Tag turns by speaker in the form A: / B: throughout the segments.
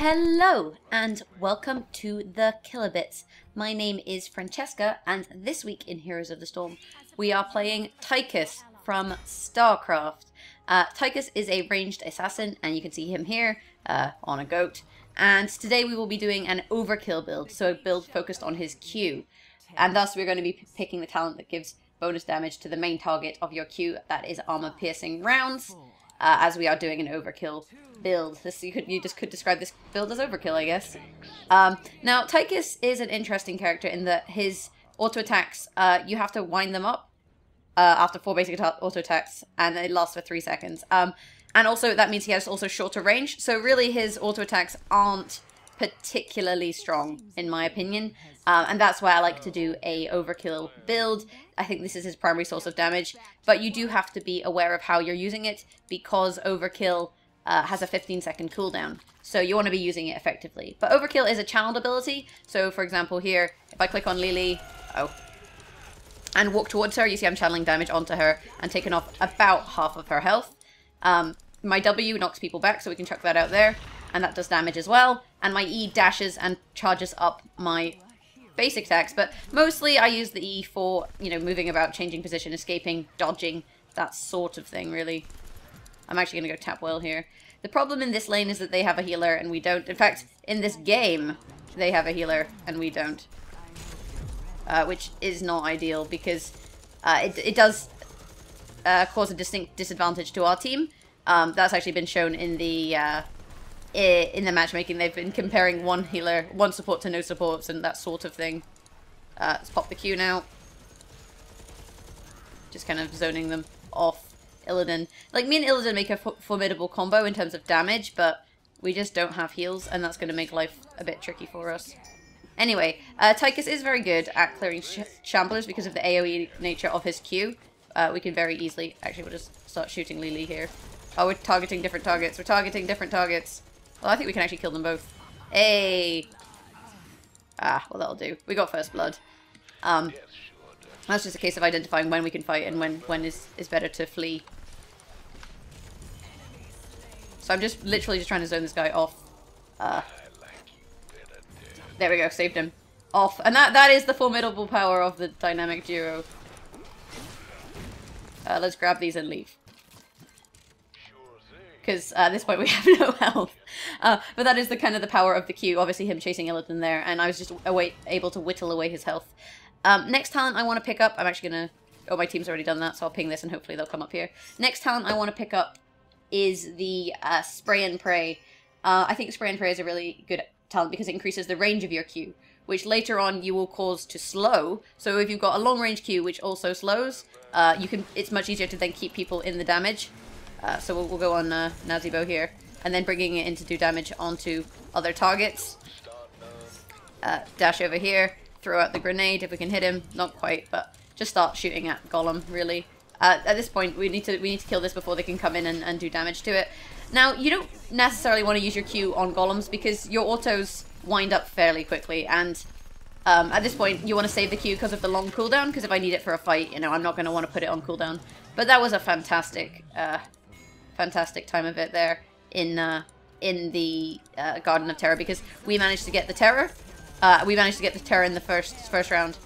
A: Hello and welcome to the Kilobits. My name is Francesca and this week in Heroes of the Storm we are playing Tychus from Starcraft. Tychus is a ranged assassin and you can see him here on a goat. And today we will be doing an Overkill build, so a build focused on his Q. And thus we're going to be picking the talent that gives bonus damage to the main target of your Q, that is armor piercing rounds. As we are doing an overkill build. You just could describe this build as overkill, I guess. Now, Tykus is an interesting character in that his auto attacks, you have to wind them up after 4 basic auto attacks, and it lasts for 3 seconds. And also, that means he has also shorter range, so really his auto attacks aren't particularly strong, in my opinion. And that's why I like to do a overkill build. I think this is his primary source of damage, but you do have to be aware of how you're using it, because overkill has a 15-second cooldown, so you want to be using it effectively. But overkill is a channeled ability, so for example here, if I click on Lily, and walk towards her, you see I'm channeling damage onto her and taking off about half of her health. My W knocks people back, so we can chuck that out there, and that does damage as well. And my E dashes and charges up my basic attacks, but mostly I use the E for, moving about, changing position, escaping, dodging, that sort of thing, really. I'm actually going to go tap well here. The problem in this lane is that they have a healer and we don't. In fact, in this game, they have a healer and we don't. Which is not ideal, because it does cause a distinct disadvantage to our team. That's actually been shown in the matchmaking. They've been comparing one healer, one support to no supports and that sort of thing. Let's pop the Q now. Just kind of zoning them off. Illidan. Like, me and Illidan make a formidable combo in terms of damage, but we just don't have heals, and that's going to make life a bit tricky for us. Anyway, Tykus is very good at clearing shamblers because of the AoE nature of his Q. We can very easily... Actually, we'll just start shooting Lily here. Oh, we're targeting different targets. We're targeting different targets. Well, I think we can actually kill them both. Hey! Well, that'll do. We got first blood. That's just a case of identifying when we can fight and when is better to flee. So I'm just literally just trying to zone this guy off. There we go, saved him. Off. And that is the formidable power of the dynamic duo. Let's grab these and leave. Because at this point we have no health. But that is the kind of the power of the Q. Obviously him chasing Illidan there, and I was just able to whittle away his health. Next talent I want to pick up, I'm actually going to... Oh, my team's already done that, so I'll ping this and hopefully they'll come up here. Next talent I want to pick up is the Spray and Pray. I think Spray and Pray is a really good talent because it increases the range of your Q, which later on you will cause to slow. So if you've got a long range Q which also slows, it's much easier to then keep people in the damage. So we'll go on Nazibo here, and then bringing it in to do damage onto other targets. Dash over here. Throw out the grenade if we can hit him. Not quite, but just start shooting at Golem, really. At this point, we need to kill this before they can come in and do damage to it. Now, you don't necessarily want to use your Q on Golems because your autos wind up fairly quickly, and at this point, you want to save the Q because of the long cooldown, because if I need it for a fight, I'm not going to want to put it on cooldown. But that was a fantastic time of it there in the Garden of Terror, because we managed to get the Terror. We managed to get the Terror in the first round,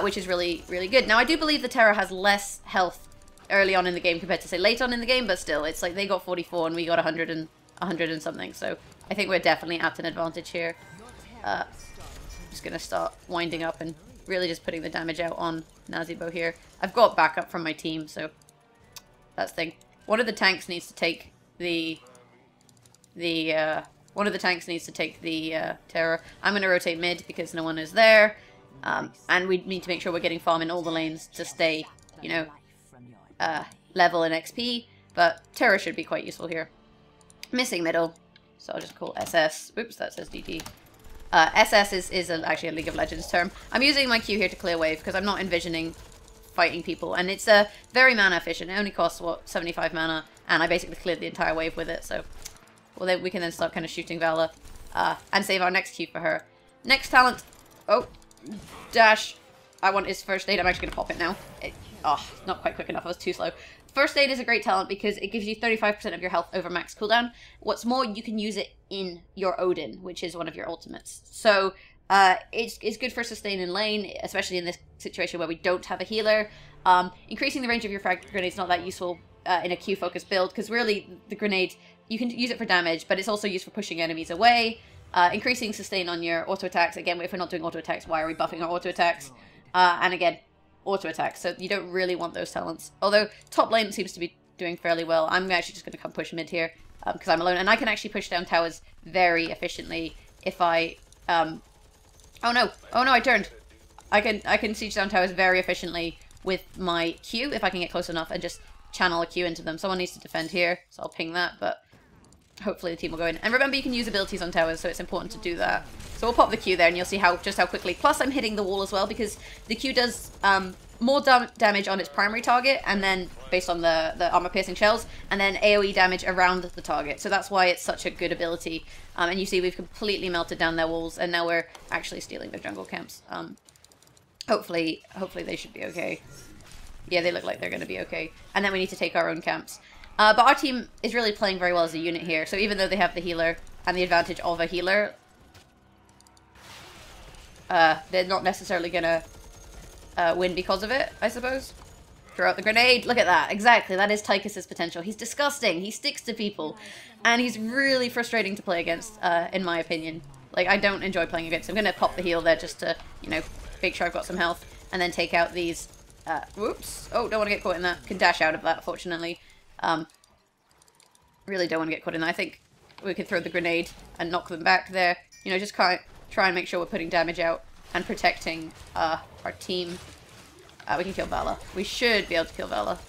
A: which is really, really good. Now, I do believe the Terror has less health early on in the game compared to, say, late on in the game, but still, it's like they got 44 and we got 100 and something, so I think we're definitely at an advantage here. Just going to start winding up and really just putting the damage out on Nazibo here. I've got backup from my team, so that's the thing. One of the tanks needs to take the Terror. I'm going to rotate mid because no one is there. And we need to make sure we're getting farm in all the lanes to stay, level in XP. But Terror should be quite useful here. Missing middle. So I'll just call SS. Oops, that says DD. SS is actually a League of Legends term. I'm using my Q here to clear wave because I'm not envisioning fighting people. And it's very mana efficient. It only costs, 75 mana. And I basically cleared the entire wave with it, so... Well, then we can then start kind of shooting Vala and save our next Q for her. Next talent. Oh, dash. I want his first aid. I'm actually going to pop it now. Oh, not quite quick enough. I was too slow. First Aid is a great talent because it gives you 35% of your health over max cooldown. What's more, you can use it in your Odin, which is one of your ultimates. So it's good for sustain in lane, especially in this situation where we don't have a healer. Increasing the range of your frag grenade is not that useful in a Q-focused build, because really the grenade, you can use it for damage, but it's also used for pushing enemies away. Increasing sustain on your auto attacks. Again, if we're not doing auto attacks, why are we buffing our auto attacks? And again, auto attacks, so you don't really want those talents. Although top lane seems to be doing fairly well. I'm actually just going to come push mid here because I'm alone, and I can actually push down towers very efficiently if I. Oh no! Oh no! I turned. I can siege down towers very efficiently with my Q if I can get close enough and just channel a Q into them. Someone needs to defend here, so I'll ping that, but hopefully the team will go in. And remember, you can use abilities on towers, so it's important to do that. So we'll pop the Q there, and you'll see just how quickly. Plus, I'm hitting the wall as well, because the Q does more damage on its primary target, and then, based on the armor-piercing shells, and then AoE damage around the target. So that's why it's such a good ability. And you see we've completely melted down their walls, and now we're actually stealing their jungle camps. Hopefully they should be okay. Yeah, they look like they're going to be okay. And then we need to take our own camps. But our team is really playing very well as a unit here. So even though they have the healer and the advantage of a healer, they're not necessarily going to win because of it, I suppose. Throw out the grenade. Look at that. Exactly. That is Tychus' potential. He's disgusting. He sticks to people. And he's really frustrating to play against, in my opinion. Like, I don't enjoy playing against him. I'm going to pop the heal there just to, you know, make sure I've got some health. And then take out these... whoops. Oh, don't want to get caught in that. Can dash out of that, fortunately. Really don't want to get caught in that. I think we could throw the grenade and knock them back there. You know, just try and make sure we're putting damage out and protecting our team. We can kill Vala. We should be able to kill Vala.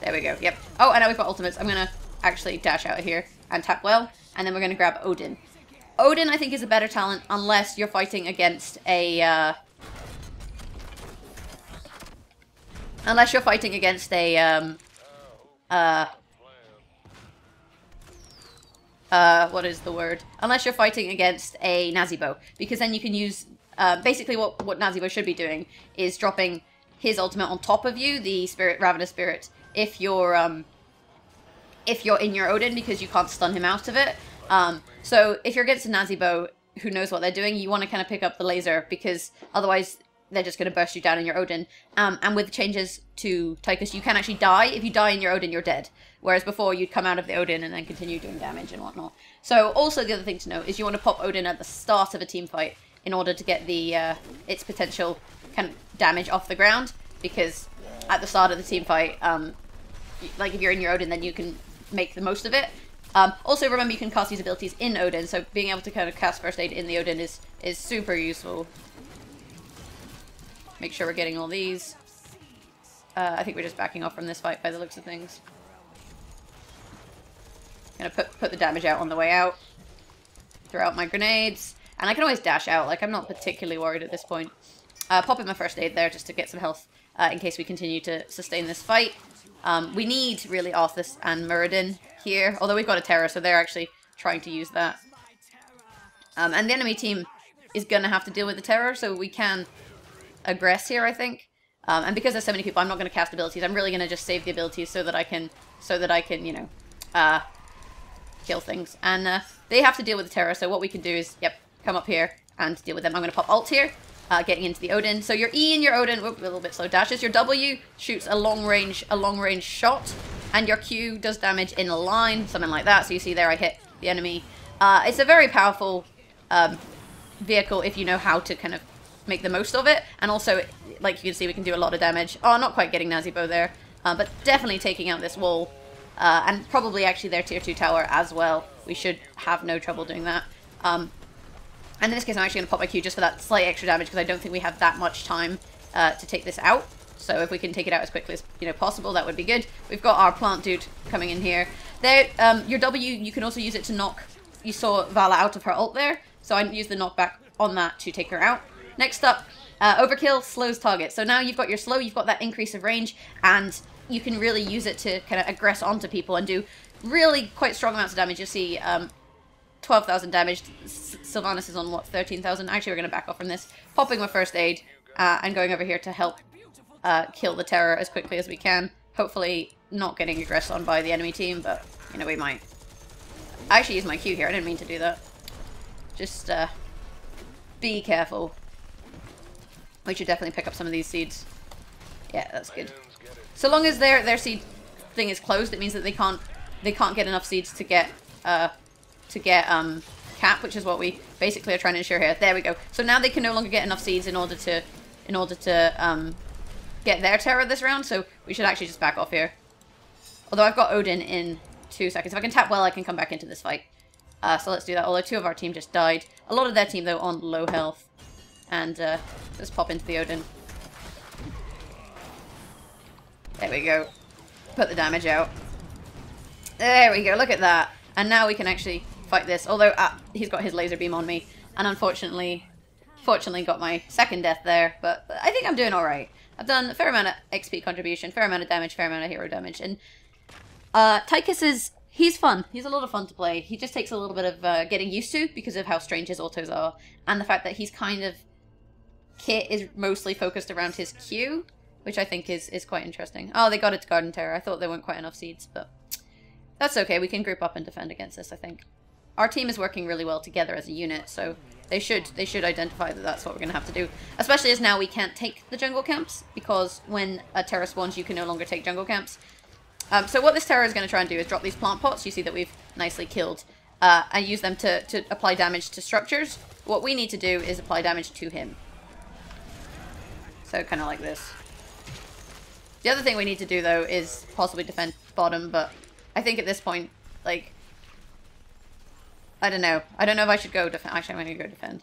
A: There we go. Yep. Oh, and now we've got ultimates. I'm going to actually dash out of here and tap well. And then we're going to grab Odin. Odin, I think, is a better talent unless you're fighting against a... unless you're fighting against a... what is the word? Unless you're fighting against a Nazibo, because then you can use, basically what Nazibo should be doing is dropping his ultimate on top of you, the Ravenous Spirit, if you're in your Odin, because you can't stun him out of it. So if you're against a Nazibo who knows what they're doing, you want to kind of pick up the laser, because otherwise they're just going to burst you down in your Odin. And with changes to Tykus, you can actually die. If you die in your Odin, you're dead. Whereas before, you'd come out of the Odin and then continue doing damage and whatnot. So also the other thing to note is you want to pop Odin at the start of a team fight in order to get the its potential kind of damage off the ground. Because at the start of the team fight, like if you're in your Odin, then you can make the most of it. Also, remember you can cast these abilities in Odin, so being able to kind of cast First Aid in the Odin is super useful. Make sure we're getting all these. I think we're just backing off from this fight by the looks of things. Gonna put the damage out on the way out. Throw out my grenades. And I can always dash out, like I'm not particularly worried at this point. Pop in my First Aid there just to get some health in case we continue to sustain this fight. We need really Arthas and Muradin here, although we've got a Terror, so they're actually trying to use that. And the enemy team is gonna have to deal with the Terror, so we can aggress here, I think. And because there's so many people, I'm not going to cast abilities. I'm really going to just save the abilities so that I can, you know, kill things. And they have to deal with the Terror, so what we can do is, yep, come up here and deal with them. I'm going to pop ult here, getting into the Odin. So your E in your Odin, whoop, a little bit slow dashes. Your W shoots a long range shot, and your Q does damage in a line, something like that. So you see there, I hit the enemy. It's a very powerful vehicle if you know how to kind of make the most of it, and also, like you can see, we can do a lot of damage. Oh, not quite getting Nazibo there, but definitely taking out this wall, and probably actually their tier 2 tower as well. We should have no trouble doing that. And in this case, I'm actually going to pop my Q just for that slight extra damage, because I don't think we have that much time to take this out. So if we can take it out as quickly as possible, that would be good. We've got our plant dude coming in here. There, your W, you can also use it to knock. You saw Vala out of her ult there, so I used the knockback on that to take her out. Next up, Overkill slows target. So now you've got your slow, you've got that increase of range, and you can really use it to kind of aggress onto people and do really quite strong amounts of damage. You'll see 12,000 damage. Sylvanas is on, what, 13,000? Actually, we're going to back off from this. Popping my First Aid and going over here to help kill the terror as quickly as we can. Hopefully not getting aggressed on by the enemy team, but, you know, we might. I actually used my Q here. I didn't mean to do that. Just, be careful. We should definitely pick up some of these seeds. Yeah, that's good. So long as their seed thing is closed, it means that they can't get enough seeds to get cap, which is what we basically are trying to ensure here. There we go. So now they can no longer get enough seeds in order to get their terror this round. So we should actually just back off here. Although I've got Odin in 2 seconds. If I can tap well, I can come back into this fight. So let's do that. Although 2 of our team just died. A lot of their team though on low health. And let's pop into the Odin. There we go. Put the damage out. There we go. Look at that. And now we can actually fight this. Although he's got his laser beam on me, and fortunately got my second death there. But I think I'm doing all right. I've done a fair amount of XP contribution, fair amount of damage, fair amount of hero damage, and Tychus he's fun. He's a lot of fun to play. He just takes a little bit of getting used to because of how strange his autos are, and the fact that he's kind of kit is mostly focused around his Q, which I think is quite interesting. Oh, they got it to Garden Terror. I thought there weren't quite enough seeds, but that's okay. We can group up and defend against this, I think. Our team is working really well together as a unit, so they should identify that that's what we're going to have to do. Especially as now we can't take the jungle camps, because when a terror spawns, you can no longer take jungle camps. So what this terror is going to try and do is drop these plant pots, you see that we've nicely killed, and use them to apply damage to structures. What we need to do is apply damage to him. So kind of like this. The other thing we need to do, though, is possibly defend bottom, but I think at this point, like, I don't know. I don't know if I should go defend. Actually, I'm going to go defend.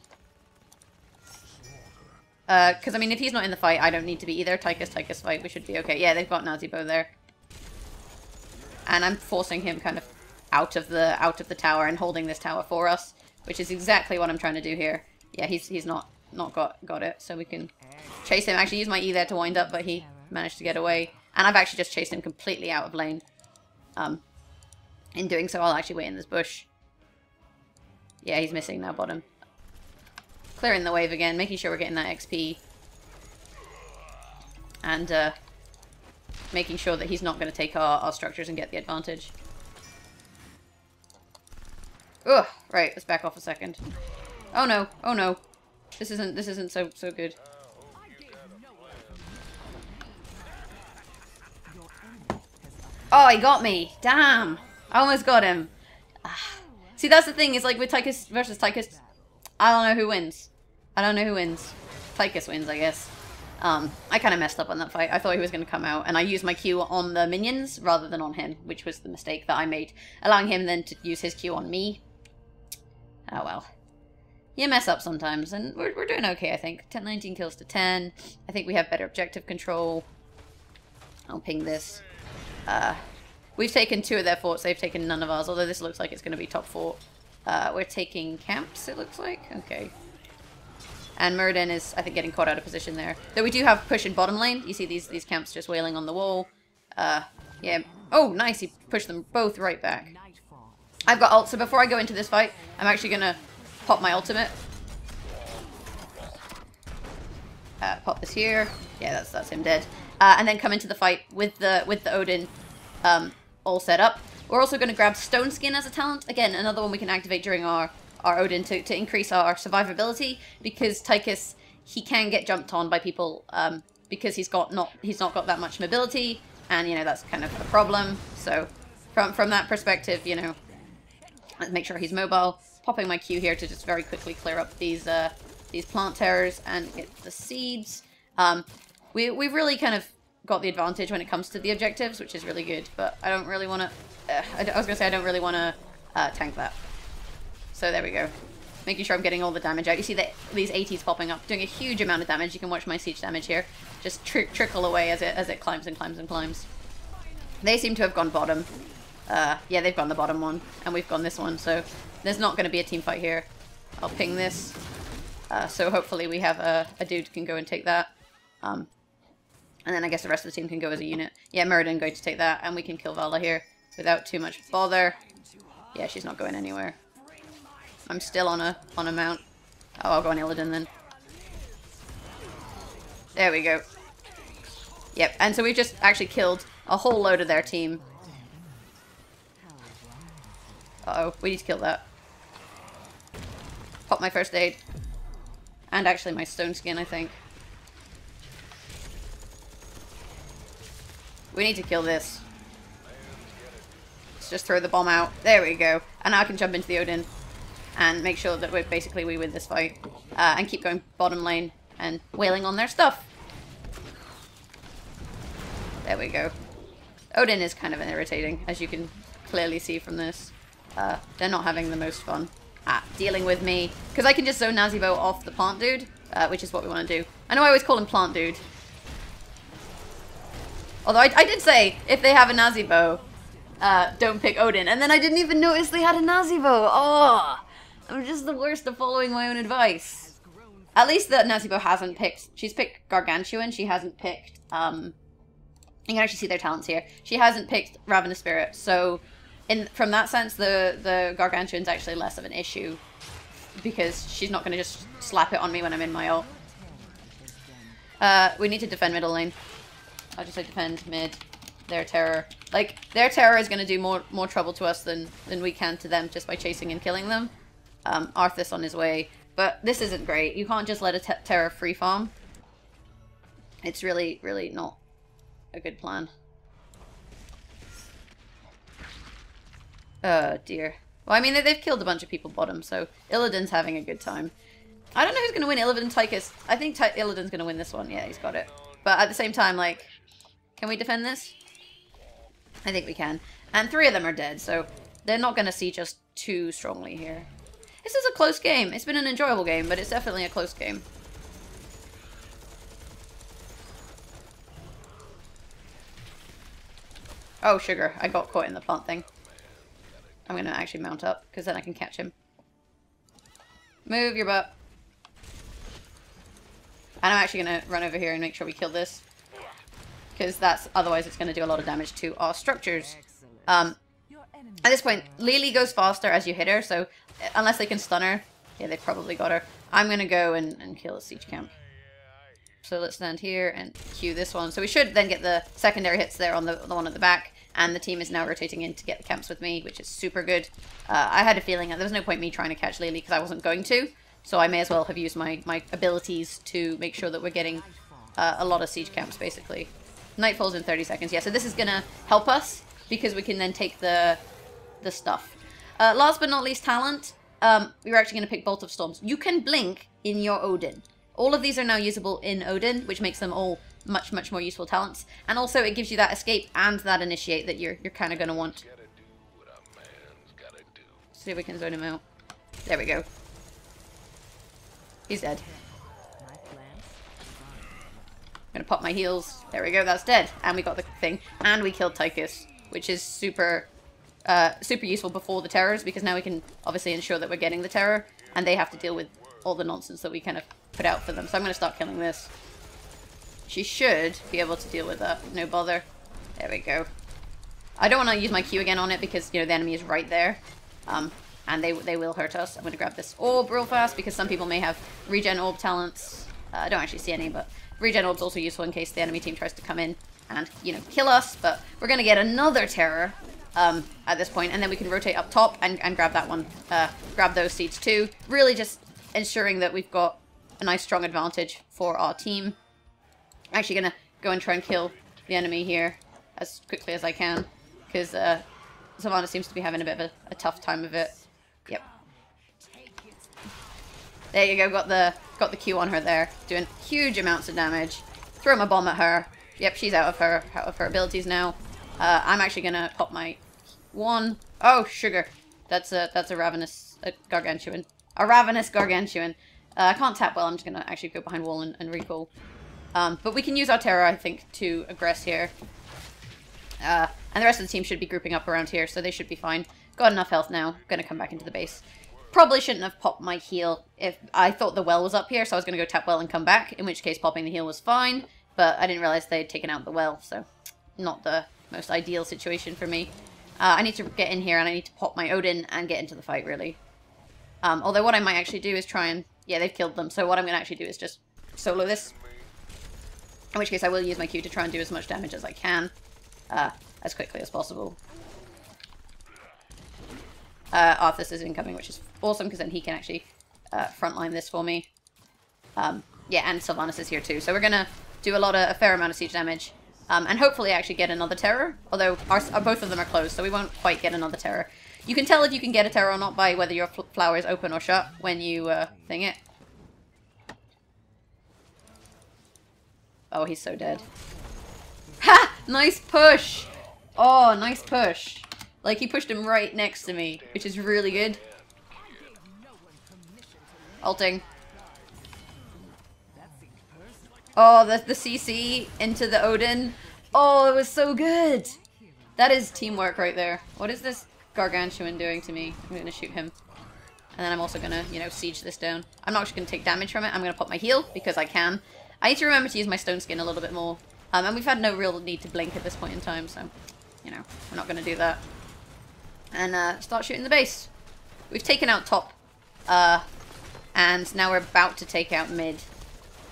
A: Because, I mean, if he's not in the fight, I don't need to be either. Tykus fight, we should be okay. Yeah, they've got Nazibo there. And I'm forcing him kind of out of the tower and holding this tower for us, which is exactly what I'm trying to do here. Yeah, he's not got it, so we can chase him. Actually, use my E there to wind up, but he managed to get away. And I've actually just chased him completely out of lane. In doing so, I'll actually wait in this bush. Yeah, he's missing now, bottom. Clearing the wave again, making sure we're getting that XP. And making sure that he's not going to take our structures and get the advantage. Ugh, right, let's back off a second. Oh no, oh no. This isn't so good. Oh, he got me. Damn. I almost got him. See, that's the thing, is like with Tykus versus Tykus, I don't know who wins. I don't know who wins. Tykus wins, I guess. I kind of messed up on that fight. I thought he was going to come out, and I used my Q on the minions rather than on him, which was the mistake that I made. Allowing him then to use his Q on me. Oh well. You mess up sometimes, and we're doing okay, I think. 19 kills to 10. I think we have better objective control. I'll ping this. We've taken 2 of their forts, they've taken none of ours, although this looks like it's going to be top fort. We're taking camps, it looks like. Okay. And Muradin is, I think, getting caught out of position there. Though we do have push in bottom lane. You see these camps just wailing on the wall. Yeah. Oh, nice, he pushed them both right back. I've got ult, so before I go into this fight, I'm actually going to pop my ultimate. Pop this here. Yeah, that's him dead. And then come into the fight with the Odin all set up. We're also going to grab Stoneskin as a talent. Again, another one we can activate during our Odin to increase our survivability, because Tykus, he can get jumped on by people because he's not got that much mobility, and you know that's kind of a problem. So from that perspective, you know, let's make sure he's mobile. Popping my Q here to just very quickly clear up these plant terrors and get the seeds. We've really kind of got the advantage when it comes to the objectives, which is really good, but I don't really want to... I was going to say I don't really want to tank that. So there we go. Making sure I'm getting all the damage out. You see that these 80s popping up, doing a huge amount of damage. You can watch my siege damage here. Just trickle away as it climbs and climbs and climbs. They seem to have gone bottom. Yeah, they've gone the bottom one, and we've gone this one, so there's not going to be a team fight here. I'll ping this. So hopefully we have a dude who can go and take that. And then I guess the rest of the team can go as a unit. Yeah, Muradin going to take that, and we can kill Vala here without too much bother. Yeah, she's not going anywhere. I'm still on a mount. Oh, I'll go on Illidan then. There we go. Yep, and so we've just actually killed a whole load of their team. Uh-oh, we need to kill that. Pop my first aid. And actually my Stoneskin, I think. We need to kill this. Let's just throw the bomb out. There we go. And now I can jump into the Odin and make sure that we win this fight. And keep going bottom lane and wailing on their stuff. There we go. Odin is kind of irritating, as you can clearly see from this. They're not having the most fun at dealing with me. Because I can just zone Nazibo off the plant dude, which is what we want to do. I know I always call him plant dude. Although I did say, if they have a Nazibo, don't pick Odin. And then I didn't even notice they had a Nazibo. Oh, I'm just the worst at following my own advice. At least that Nazibo hasn't picked... She's picked Gargantuan. She hasn't picked... you can actually see their talents here. She hasn't picked Ravenous Spirit, so from that sense, the Gargantuan's actually less of an issue because she's not going to just slap it on me when I'm in my ult. We need to defend middle lane. I'll just say defend mid. Their terror. Like, their terror is going to do more trouble to us than we can to them just by chasing and killing them. Arthas on his way. But this isn't great. You can't just let a terror free farm. It's really, really not a good plan. Oh dear. Well, I mean, they've killed a bunch of people bottom, so Illidan's having a good time. I don't know who's going to win, Illidan, Tychus. I think Illidan's going to win this one. Yeah, he's got it. But at the same time, like, can we defend this? I think we can. And 3 of them are dead, so they're not going to siege us too strongly here. This is a close game. It's been an enjoyable game, but it's definitely a close game. Oh, sugar. I got caught in the plant thing. I'm going to actually mount up, because then I can catch him. Move your butt. And I'm actually going to run over here and make sure we kill this. Because otherwise it's going to do a lot of damage to our structures. At this point, Lily goes faster as you hit her, so unless they can stun her, yeah, they've probably got her. I'm going to go and kill a siege camp. So let's stand here and queue this one. So we should then get the secondary hits there on the one at the back. And the team is now rotating in to get the camps with me, which is super good. I had a feeling that there was no point me trying to catch Lily because I wasn't going to. So I may as well have used my abilities to make sure that we're getting a lot of siege camps, basically. Nightfall's in 30 seconds. Yeah, so this is going to help us because we can then take the stuff. Last but not least, talent. We were actually going to pick Bolt of Storms. You can blink in your Odin. All of these are now usable in Odin, which makes them all much, much more useful talents. And also it gives you that escape and that initiate that you're kind of going to want. See if we can zone him out. There we go. He's dead. I'm going to pop my heals. There we go, that's dead. And we got the thing. And we killed Tykus, which is super useful before the terrors, because now we can obviously ensure that we're getting the terror, and they have to deal with all the nonsense that we kind of put out for them. So I'm going to start killing this. She should be able to deal with that. No bother. There we go. I don't want to use my Q again on it because, you know, the enemy is right there. And they will hurt us. I'm going to grab this orb real fast because some people may have regen orb talents. I don't actually see any, but regen orb's also useful in case the enemy team tries to come in and, you know, kill us. But we're going to get another terror at this point, and then we can rotate up top and grab that one. Grab those seeds too. Really just ensuring that we've got a nice strong advantage for our team. I'm actually going to go and try and kill the enemy here as quickly as I can, because Savannah seems to be having a bit of a tough time of it. Yep. There you go, got the Q on her there, doing huge amounts of damage. Throw my bomb at her. Yep, she's out of her abilities now. I'm actually going to pop my one. Oh, sugar. That's a ravenous gargantuan. A ravenous gargantuan. I can't tap well, I'm just going to actually go behind wall and recall. But we can use our terror, I think, to aggress here. And the rest of the team should be grouping up around here, so they should be fine. Got enough health now. Gonna come back into the base. Probably shouldn't have popped my heal if I thought the well was up here, so I was gonna go tap well and come back, in which case popping the heal was fine. But I didn't realize they had taken out the well, so not the most ideal situation for me. I need to get in here and I need to pop my Odin and get into the fight, really. Although what I might actually do is try and... Yeah, they've killed them, so what I'm gonna actually do is just solo this. In which case I will use my Q to try and do as much damage as I can. As quickly as possible. Arthas is incoming, which is awesome, because then he can actually frontline this for me. Yeah, and Sylvanas is here too. So we're going to do a fair amount of siege damage. And hopefully actually get another terror. Although both of them are closed, so we won't quite get another terror. You can tell if you can get a terror or not by whether your flower is open or shut when you thing it. Oh, he's so dead. Ha! Nice push! Oh, nice push. Like, he pushed him right next to me, which is really good. Ulting. Oh, the CC into the Odin. Oh, it was so good. That is teamwork right there. What is this gargantuan doing to me? I'm going to shoot him. And then I'm also going to, you know, siege this down. I'm not just going to take damage from it. I'm going to put my heal, because I can. I need to remember to use my Stoneskin a little bit more. And we've had no real need to blink at this point in time, so, you know, we're not going to do that. And start shooting the base. We've taken out top. And now we're about to take out mid.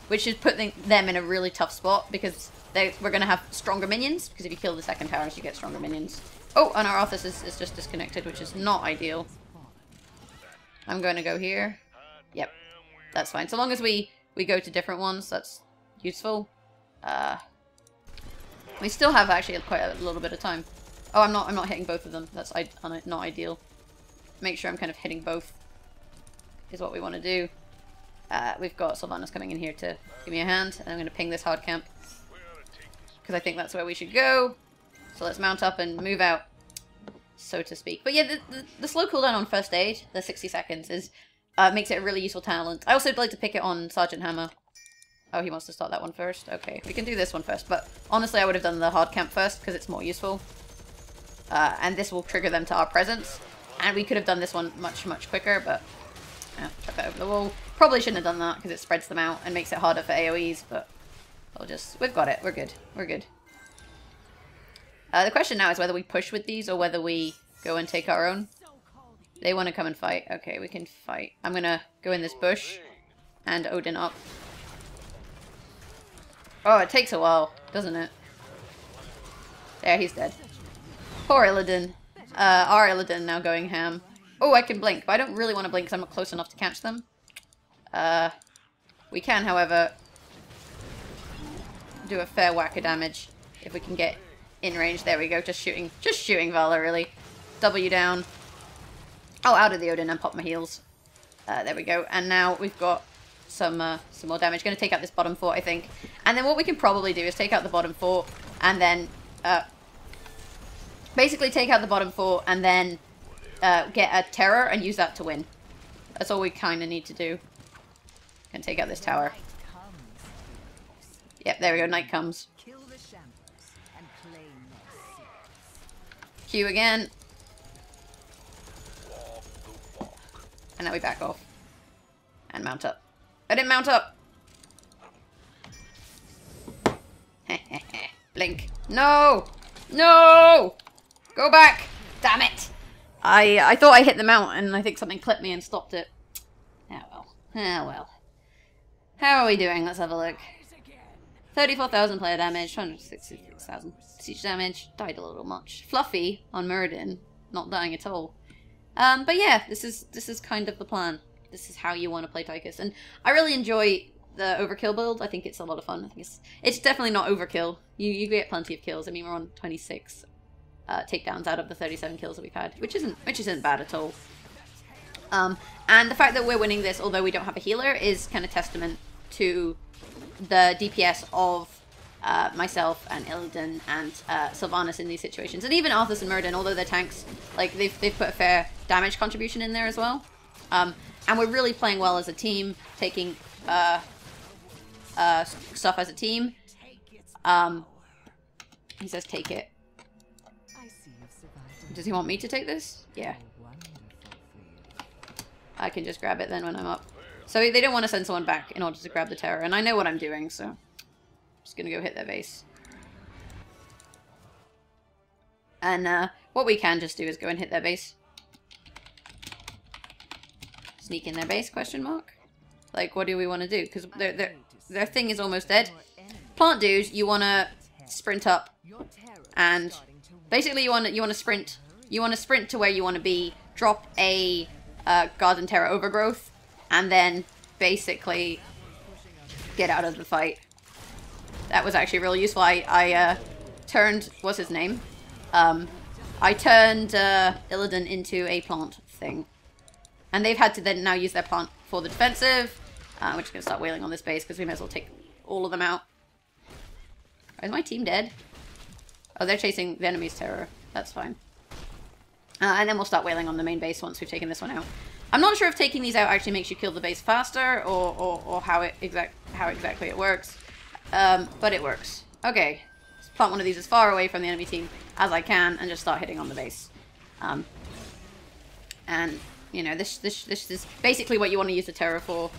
A: Which is putting them in a really tough spot, because we're going to have stronger minions. Because if you kill the second towers, you get stronger minions. Oh, and our Arthas is just disconnected, which is not ideal. I'm going to go here. Yep, that's fine. So long as we go to different ones, that's useful. We still have actually quite a little bit of time. Oh, I'm not hitting both of them. That's not ideal. Make sure I'm kind of hitting both is what we want to do. We've got Sylvanas coming in here to give me a hand, and I'm going to ping this hard camp because I think that's where we should go. So let's mount up and move out, so to speak. But yeah, the slow cooldown on first aid, the 60 seconds, is makes it a really useful talent. I also like to pick it on Sergeant Hammer. Oh, he wants to start that one first. Okay, we can do this one first. But honestly, I would have done the hard camp first because it's more useful. And this will trigger them to our presence. And we could have done this one much, much quicker, but chuck that over the wall. Probably shouldn't have done that because it spreads them out and makes it harder for AoEs, but we've got it. We're good. We're good. The question now is whether we push with these or whether we go and take our own. They want to come and fight. Okay, we can fight. I'm going to go in this bush and Odin up. Oh, it takes a while, doesn't it? There, he's dead. Poor Illidan. Our Illidan now going ham. Oh, I can blink, but I don't really want to blink because I'm not close enough to catch them. We can, however, do a fair whack of damage if we can get in range. There we go, just shooting Vala, really. W down. Oh, out of the Odin and pop my heals. There we go. And now we've got some more damage. Going to take out this bottom fort, I think. And then what we can probably do is take out the bottom fort and then basically take out the bottom fort and then get a terror and use that to win. That's all we kind of need to do. Can take out this tower. Yep, there we go. Night comes. Q again. And now we back off. And mount up. I didn't mount up! Blink. No! No! Go back! Damn it! I thought I hit the mount and I think something clipped me and stopped it. Ah well. Ah well. How are we doing? Let's have a look. 34,000 player damage, 266,000 siege damage. Died a little much. Fluffy on Muradin, not dying at all. But yeah, this is kind of the plan. This is how you want to play Tykus, and I really enjoy the Overkill build. I think it's a lot of fun. I think it's definitely not Overkill. You get plenty of kills. I mean, we're on 26 takedowns out of the 37 kills that we've had, which isn't bad at all. And the fact that we're winning this, although we don't have a healer, is kind of testament to the DPS of myself and Illidan and Sylvanas in these situations, and even Arthas and Muradin, although they're tanks, like they've put a fair damage contribution in there as well. And we're really playing well as a team, taking stuff as a team. He says take it. Does he want me to take this? Yeah. I can just grab it then when I'm up. So they don't want to send someone back in order to grab the terror, and I know what I'm doing, so I'm just gonna go hit their base. And what we can just do is go and hit their base. Sneak in their base, question mark? Like, what do we want to do? Because their thing is almost dead. plant dude, you want to sprint up, and basically you want to sprint. You want to sprint to where you want to be, drop a Garden Terror Overgrowth, and then basically get out of the fight. That was actually really useful. I turned, what's his name? I turned Illidan into a plant thing. And they've had to then now use their plant for the defensive. We're just going to start wailing on this base because we might as well take all of them out. Is my team dead? Oh, they're chasing the enemy's terror. That's fine. And then we'll start wailing on the main base once we've taken this one out. I'm not sure if taking these out actually makes you kill the base faster or how exactly it works. But it works. Okay. Let's plant one of these as far away from the enemy team as I can and just start hitting on the base. And, you know, this is basically what you want to use the terror for.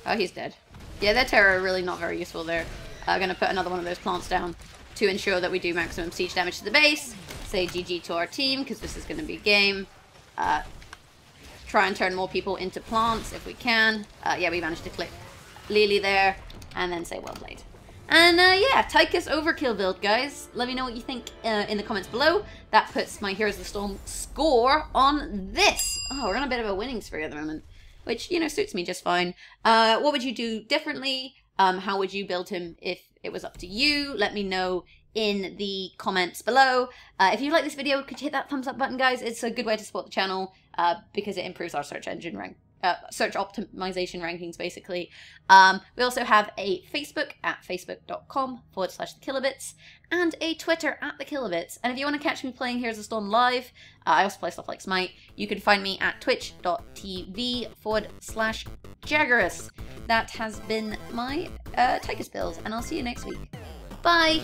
A: Oh, he's dead. Yeah, their terror really not very useful there. I'm going to put another one of those plants down to ensure that we do maximum siege damage to the base. Say GG to our team, because this is going to be game. Try and turn more people into plants if we can. Yeah, we managed to click Lily there, and then say well played. And yeah, Tykus Overkill build, guys. Let me know what you think in the comments below. That puts my Heroes of the Storm score on this. Oh, we're on a bit of a winning spree at the moment, which, you know, suits me just fine. What would you do differently? How would you build him if it was up to you? Let me know in the comments below. If you like this video, could you hit that thumbs up button, guys? It's a good way to support the channel because it improves our search engine rank. Search optimization rankings, basically. We also have a Facebook at facebook.com/thekilobits and a Twitter at thekilobits. And if you want to catch me playing Heroes of the Storm live, I also play stuff like Smite. You can find me at twitch.tv/Jaggerus. That has been my Tykus build, and I'll see you next week. Bye!